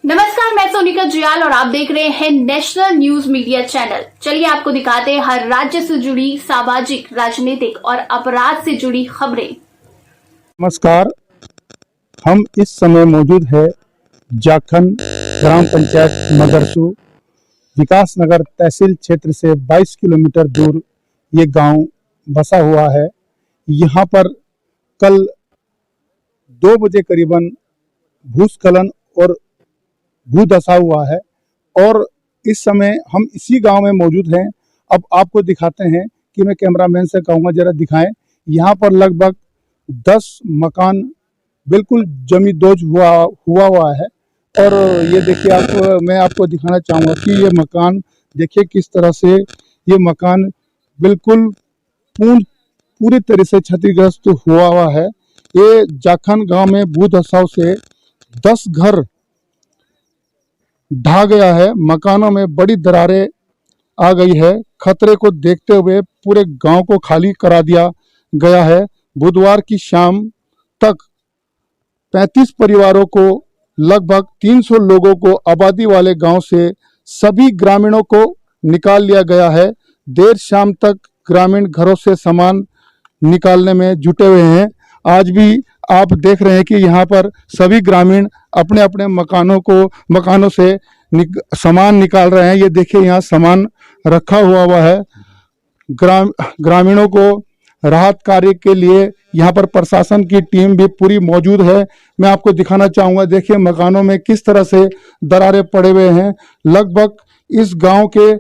नमस्कार, मैं सोनिका जियाल और आप देख रहे हैं नेशनल न्यूज मीडिया चैनल। चलिए आपको दिखाते हैं हर राज्य से जुड़ी सामाजिक, राजनीतिक और अपराध से जुड़ी खबरें। नमस्कार, हम इस समय मौजूद है जाखन ग्राम पंचायत मदरसू विकास नगर तहसील क्षेत्र से 22 किलोमीटर दूर ये गांव बसा हुआ है। यहाँ पर कल 2 बजे करीबन भूस्खलन और भूधसा हुआ है और इस समय हम इसी गांव में मौजूद हैं। अब आपको दिखाते हैं कि मैं कैमरामैन से कहूँगा जरा दिखाएं। यहाँ पर लगभग 10 मकान बिल्कुल जमींदोज हुआ है और ये देखिए मैं आपको दिखाना चाहूँगा कि ये मकान देखिए किस तरह से ये मकान बिल्कुल पूरी तरह से क्षतिग्रस्त हुआ है। ये जाखन गांव में भूधसाव से 10 घर ढह गया है। मकानों में बड़ी दरारें आ गई है। खतरे को देखते हुए पूरे गांव को खाली करा दिया गया है। बुधवार की शाम तक 35 परिवारों को लगभग 300 लोगों को आबादी वाले गांव से सभी ग्रामीणों को निकाल लिया गया है। देर शाम तक ग्रामीण घरों से सामान निकालने में जुटे हुए हैं। आज भी आप देख रहे हैं कि यहाँ पर सभी ग्रामीण अपने अपने मकानों से सामान निकाल रहे हैं। ये देखिए यहाँ सामान रखा हुआ है। ग्रामीणों को राहत कार्य के लिए यहाँ पर प्रशासन की टीम भी पूरी मौजूद है। मैं आपको दिखाना चाहूँगा, देखिए मकानों में किस तरह से दरारें पड़े हुए हैं। लगभग इस गांव के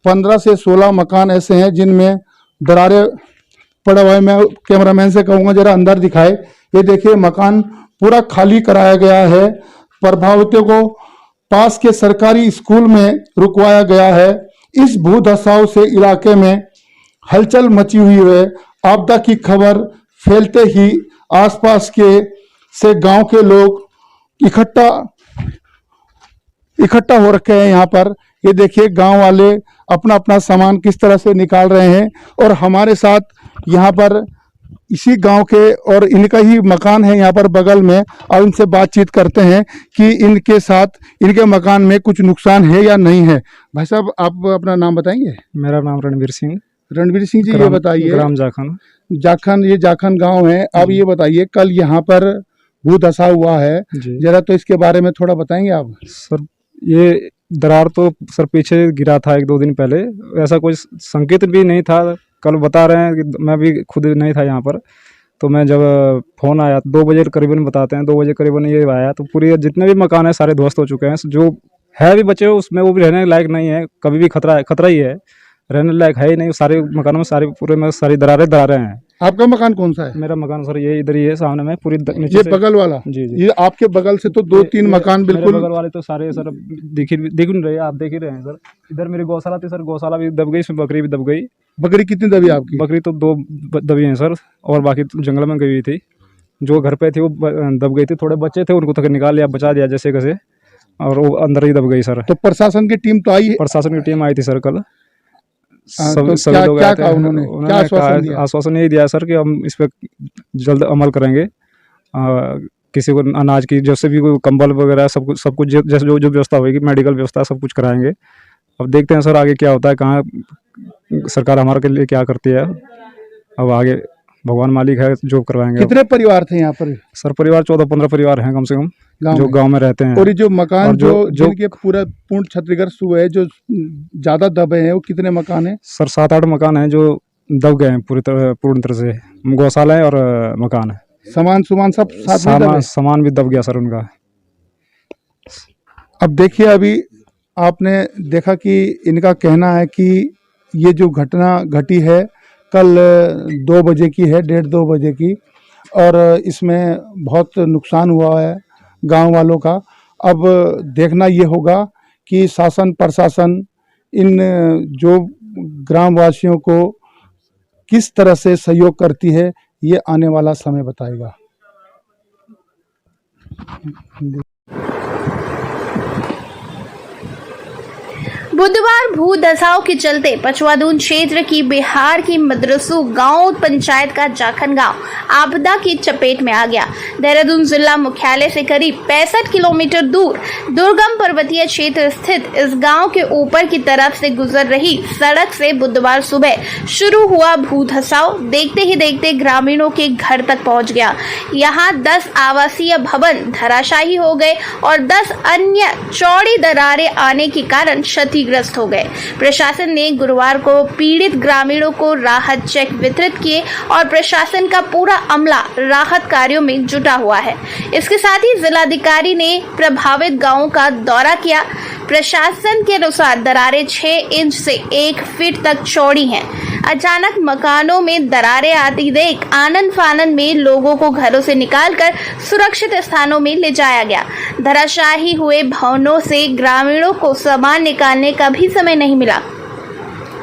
15 से 16 मकान ऐसे हैं जिनमें दरारें पड़ा हुआ है। मैं कैमरामैन से कहूँगा जरा अंदर दिखाए। ये देखिए मकान पूरा खाली कराया गया है। प्रभावितों को पास के सरकारी स्कूल में रुकवाया गया है। इस भूधसाव से इलाके में हलचल मची हुई है। आपदा की खबर फैलते ही आसपास से गांव के लोग इकट्ठा हो रखे हैं यहाँ पर। ये देखिए गांव वाले अपना अपना सामान किस तरह से निकाल रहे हैं और हमारे साथ यहाँ पर इसी गांव के और इनका ही मकान है यहाँ पर बगल में, और इनसे बातचीत करते हैं कि इनके मकान में कुछ नुकसान है या नहीं है। भाई साहब, आप अपना नाम बताएंगे? मेरा नाम रणवीर सिंह जी, ये बताइए, ग्राम जाखन ये जाखन गांव है। अब ये बताइए, कल यहाँ पर भूधसा हुआ है, जरा तो इसके बारे में थोड़ा बताएंगे आप? सर, ये दरार तो सर पीछे गिरा था 1-2 दिन पहले, ऐसा कोई संकेत भी नहीं था। कल बता रहे हैं कि मैं भी खुद नहीं था यहाँ पर, तो मैं जब फ़ोन आया 2 बजे करीबन बताते हैं, 2 बजे करीबन ये आया तो पूरी जितने भी मकान है सारे ध्वस्त हो चुके हैं। जो है भी बचे उसमें वो भी रहने लायक नहीं है, कभी भी खतरा ही है, रहने लायक है ही नहीं। सारे मकानों में पूरे में सारी दरारें हैं। आपका मकान कौन सा है? मेरा मकान सर ये इधर ही है सामने में, पूरी ये बगल वाला? जी। ये आपके बगल से तो 2-3 मकान बिल्कुल बगल वाले तो सारे सर दिख नहीं रहे, आप देख ही रहे हैं सर। इधर मेरी गौशाला थी सर, गौशाला भी दब गई, इसमें बकरी भी दब गई। बकरी कितनी दबी आपकी? बकरी तो 2 दबी हैं सर, और बाकी तो जंगल में गई हुई थी। जो घर पे थी वो दब गई थी। थोड़े बच्चे थे उनको तक निकाल लिया, बचा दिया जैसे कैसे, और वो अंदर ही दब गई सर। तो प्रशासन की टीम तो आई है? प्रशासन की टीम आई थी सर कल। तो सभी लोग क्या आए थे। कहा उन्होंने? क्या आश्वासन यही दिया सर कि हम इस पर जल्द अमल करेंगे। किसी को अनाज की जैसे भी कोई कंबल वगैरह सब कुछ जैसे जो व्यवस्था होगी, मेडिकल व्यवस्था सब कुछ कराएंगे। अब देखते हैं सर आगे क्या होता है, कहाँ सरकार हमारे के लिए क्या करती है। अब आगे भगवान मालिक है जो करवाएंगे। कितने परिवार थे यहाँ पर? सर परिवार 14-15 परिवार हैं कम से कम जो गांव में रहते हैं। और ये जो मकान जिनके पूरा पूर्ण क्षतिग्रस्त हुए हैं, जो ज्यादा दबे हैं, वो कितने मकान हैं? सर 7-8 मकान हैं जो दब गए हैं पूर्ण तरह से। गौशाला है और मकान है। सामान सब सामान भी दब गया सर उनका। अब देखिए, अभी आपने देखा कि इनका कहना है कि ये जो घटना घटी है कल 2 बजे की है, 1:30-2 बजे की, और इसमें बहुत नुकसान हुआ है गांव वालों का। अब देखना ये होगा कि शासन प्रशासन इन जो ग्रामवासियों को किस तरह से सहयोग करती है, ये आने वाला समय बताएगा। बुधवार भू दशाओं के चलते पचवादून क्षेत्र की बिहार की मदरसू गांव पंचायत का जाखन गांव आपदा की चपेट में आ गया। देहरादून जिला मुख्यालय से करीब 65 किलोमीटर दूर दुर्गम पर्वतीय क्षेत्र स्थित इस गांव के ऊपर की तरफ से गुजर रही सड़क से बुधवार सुबह शुरू हुआ भू धसाव देखते ही देखते ग्रामीणों के घर तक पहुंच गया। यहाँ 10 आवासीय भवन धराशायी हो गए और 10 अन्य चौड़ी दरारें आने के कारण क्षतिग्रस्त हो गए। प्रशासन ने गुरुवार को पीड़ित ग्रामीणों को राहत चेक वितरित किए और प्रशासन का पूरा अमला राहत कार्यों में जुटा हुआ है। इसके साथ ही जिलाधिकारी ने प्रभावित गांवों का दौरा किया। प्रशासन के अनुसार दरारें 6 इंच से 1 फीट तक चौड़ी हैं। अचानक मकानों में दरारें आती देख आनन फानन में लोगों को घरों से निकालकर सुरक्षित स्थानों में ले जाया गया। धराशायी हुए भवनों से ग्रामीणों को सामान निकालने का भी समय नहीं मिला।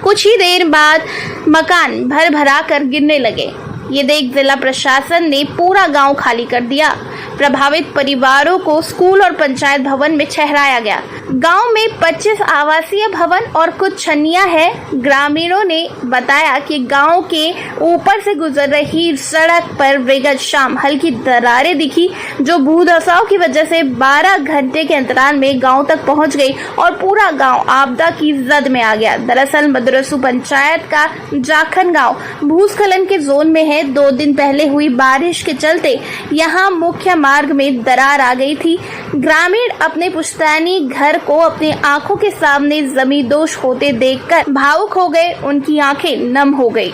कुछ ही देर बाद मकान भर भरा कर गिरने लगे। ये देख जिला प्रशासन ने पूरा गांव खाली कर दिया। प्रभावित परिवारों को स्कूल और पंचायत भवन में ठहराया गया। गांव में 25 आवासीय भवन और कुछ छन्नियां हैं। ग्रामीणों ने बताया कि गांव के ऊपर से गुजर रही सड़क पर विगत शाम हल्की दरारें दिखी, जो भूधसाव की वजह से 12 घंटे के अंतराल में गांव तक पहुंच गई और पूरा गांव आपदा की जद में आ गया। दरअसल मदरसू पंचायत का जाखन गांव भूस्खलन के जोन में है। 2 दिन पहले हुई बारिश के चलते यहाँ मुख्य मार्ग में दरार आ गई थी। ग्रामीण अपने पुश्तैनी घर को अपनी आंखों के सामने जमींदोज होते देखकर भावुक हो गए। उनकी आंखें नम हो गई।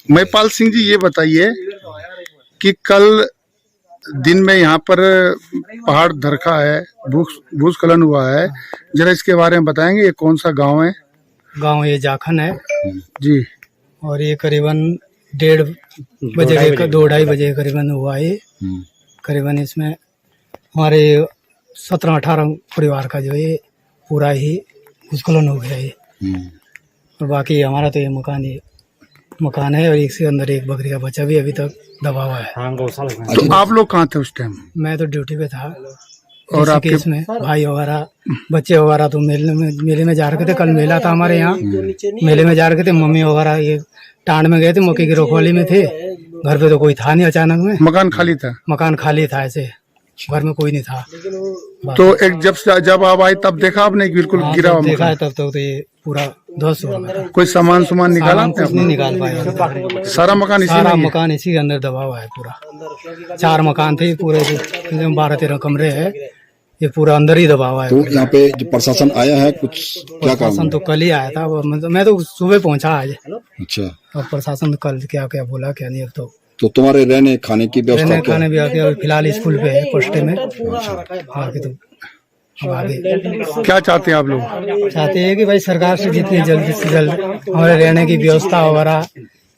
महिपाल सिंह जी, ये बताइए कि कल दिन में यहाँ पर पहाड़ धरखा है, भूस्खलन हुआ है, जरा इसके बारे में बताएंगे। ये कौन सा गांव है? गांव ये जाखन है जी। और ये करीबन 1:30 बजे 2-2:30 बजे करीबन हुआ है। करीबन इसमें हमारे 17-18 परिवार का जो है पूरा ही भूस्खलन हो गया है। और बाकी हमारा तो ये मकान है और इसके अंदर एक बकरी का बच्चा भी अभी तक दबा हुआ है। तो आप लोग कहाँ थे उस टाइम? मैं तो ड्यूटी पे था। और आपके इसमें भाई वगैरह बच्चे वगैरह तो मेले में जा रखे थे। कल मेला था हमारे यहाँ, मेले में जा रखे थे। मम्मी वगैरह ये टांड में गए थे, मक्की की रखवाली में थे। घर पे तो कोई था नहीं। अचानक में मकान खाली था? मकान खाली था, ऐसे घर में कोई नहीं था। तो एक जब आप आए तब देखा आपने बिल्कुल गिरा हुआ? देखा है तब तो ये पूरा ध्वस्त हो गया। कोई सामान निकाला? कुछ नहीं निकाल पाए। सारा मकान इसी के अंदर दबा हुआ है पूरा। 4 मकान थे पूरे, 12-13 कमरे है, ये पूरा अंदर ही दबा हुआ है। तो यहाँ पे जो प्रशासन आया है, कुछ क्या काम? प्रशासन तो कल ही आया था। मैं तो सुबह पहुंचा आज। अच्छा। और प्रशासन कल क्या क्या बोला क्या नहीं। अब तो तुम्हारे रहने खाने की व्यवस्था? रहने खाने भी आके फिलहाल स्कूल पे है, पोस्टे में। आगे तो आगे क्या चाहते हैं आप लोग? चाहते हैं कि भाई सरकार से जितनी जल्द से जल्द हमारे रहने की व्यवस्था वगैरह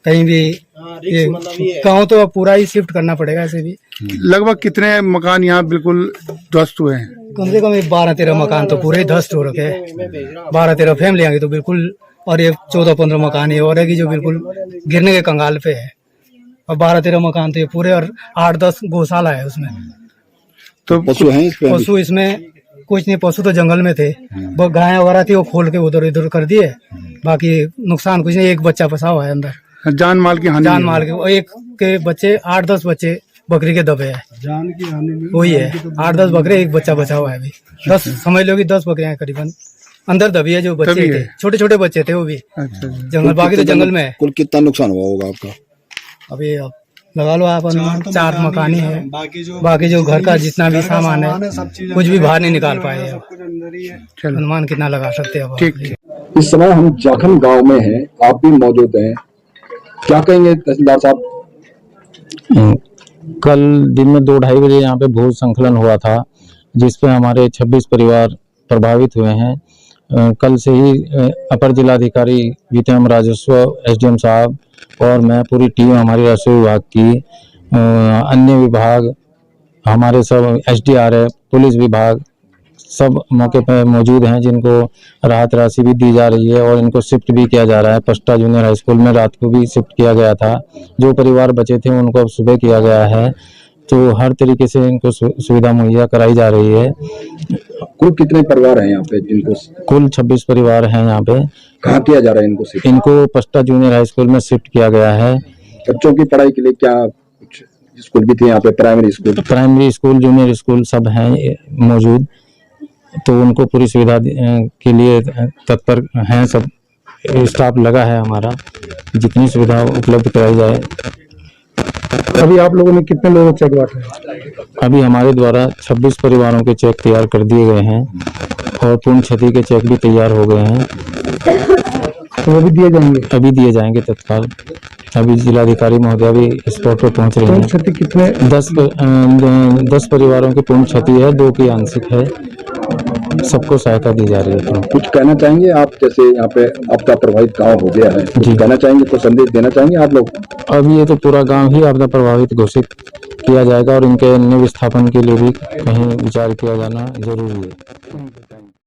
कहीं भी, ये गाँव तो पूरा ही शिफ्ट करना पड़ेगा। ऐसे भी लगभग कितने मकान यहाँ बिल्कुल ध्वस्त हुए हैं? कम से कम 12-13 मकान तो पूरे ध्वस्त हो रखे हैं। 12-13 फैमिली आएंगे तो बिल्कुल, और ये 14-15 मकान है और है कि जो बिल्कुल गिरने के कंगाल पे है। और 12-13 मकान तो ये पूरे, और 8-10 गौशाला है उसमें। तो पशु हैं इसमें? पशु इसमें कुछ नहीं, पशु तो जंगल में थे। वो गाय वगैरह थी, वो खोल के उधर इधर कर दिए। बाकी नुकसान कुछ नहीं। एक बच्चा फंसा हुआ है अंदर। जान माल की हानि? जान माल के एक के बच्चे, 8-10 बच्चे बकरी के दबे है। जान की हानि वही है, 8-10 बकरे, एक बच्चा बचा हुआ है अभी। 10 समझ लो कि 10 बकरियां करीबन अंदर दबी है। जो बच्चे थे, छोटे छोटे बच्चे थे, वो भी जंगल, बाकी तो जंगल में है। कुल कितना नुकसान हुआ होगा आपका? अभी अब लगा लो आप, 4 मकान ही है। बाकी जो घर का जितना भी सामान है कुछ भी बाहर नहीं निकाल पाए। अब अनुमान कितना लगा सकते हैं? ठीक। इस समय हम जाखन गांव में हैं, आप भी मौजूद हैं। क्या कहेंगे तहसीलदार साहब? कल दिन में 2-2:30 बजे यहाँ पे भूस्खलन हुआ था, जिसपे हमारे 26 परिवार प्रभावित हुए हैं। कल से ही अपर जिलाधिकारी वितरण राजस्व, एसडीएम साहब और मैं, पूरी टीम हमारी राजस्व विभाग की, अन्य विभाग हमारे सब, एसडीआरएफ, पुलिस विभाग, सब मौके पर मौजूद हैं, जिनको राहत राशि भी दी जा रही है और इनको शिफ्ट भी किया जा रहा है। पस्टा जूनियर हाई स्कूल में रात को भी शिफ्ट किया गया था। जो परिवार बचे थे उनको अब सुबह किया गया है। तो हर तरीके से इनको सुविधा मुहैया कराई जा रही है। कुल कितने परिवार हैं यहाँ पे जिनको कुल 26 परिवार हैं यहाँ पे। कहाँ किया जा रहा है इनको शिफ्ट? इनको पस्टा जूनियर हाई स्कूल में शिफ्ट किया गया है। बच्चों की पढ़ाई के लिए क्या कुछ स्कूल भी थे यहाँ पे? प्राइमरी स्कूल जूनियर स्कूल सब हैं मौजूद, तो उनको पूरी सुविधा के लिए तत्पर हैं। सब स्टाफ लगा है हमारा, जितनी सुविधा उपलब्ध कराई जाए। अभी आप लोगों ने कितने लोगों को चेक बांटा? अभी हमारे द्वारा 26 परिवारों के चेक तैयार कर दिए गए हैं और पूर्ण क्षति के चेक भी तैयार हो गए हैं। तो वो भी दिए जाएंगे? अभी दिए जाएंगे तत्काल। अभी जिलाधिकारी महोदय भी स्पॉट पर पहुंच रहे हैं। क्षति कितने? 10 परिवारों की पूर्ण क्षति है, 2 की आंशिक है। सबको सहायता दी जा रही है। तो कुछ कहना चाहेंगे आप? जैसे यहाँ पे आपदा प्रभावित गांव हो गया है, कुछ कहना चाहेंगे, कोई संदेश देना चाहेंगे आप लोग? अब ये तो पूरा गांव ही आपदा प्रभावित घोषित किया जाएगा और इनके अन्य विस्थापन के लिए भी कहीं विचार किया जाना जरूरी है।